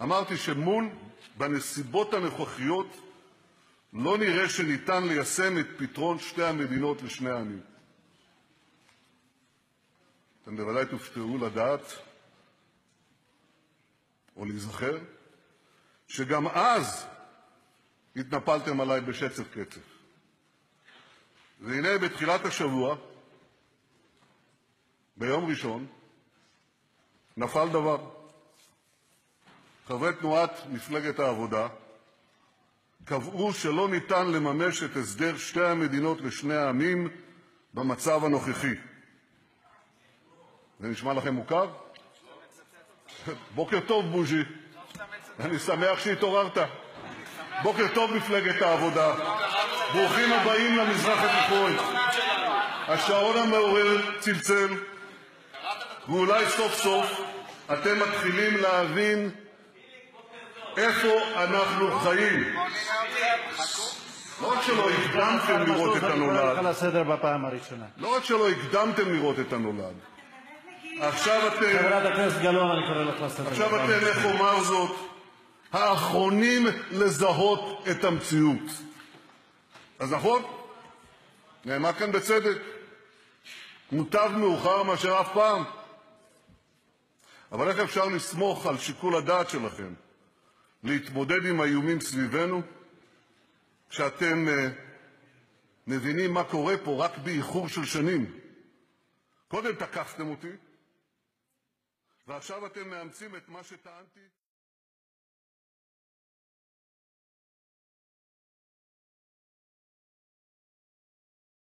אמרתי בנסיבות הנוכחיות לא נראה שניתן ליישם את פתרון שתי המדינות לשני העמים. אתם בוודאי תופתעו לדעת או להיזכר שגם אז התנפלתם עליי בשצף קצף. והנה בתחילת השבוע, ביום ראשון, נפל דבר. חברי תנועת מפלגת העבודה קבעו שלא ניתן לממש את הסדר שתי המדינות לשני העמים במצב הנוכחי. זה נשמע לכם מוכר? בוקר טוב, בוז'י. אני שמח שהתעוררת. בוקר טוב, מפלגת העבודה. ברוכים הבאים למזרח התיכון. השעון המעורר צלצל, ואולי סוף סוף אתם מתחילים להבין איפה אנחנו חיים. לא רק שלא הקדמתם לראות את הנולד, לא רק שלא הקדמתם לראות את הנולד, עכשיו אתם, איך אומר זאת, האחרונים לזהות את המציאות. אז נכון, נאמר כאן בצדק, מוטב מאוחר מאשר אף פעם. אבל איך אפשר לסמוך על שיקול הדעת שלכם להתמודד עם האיומים סביבנו, כשאתם מבינים מה קורה פה רק באיחור של שנים? קודם תקפתם אותי, ועכשיו אתם מאמצים את מה שטענתי.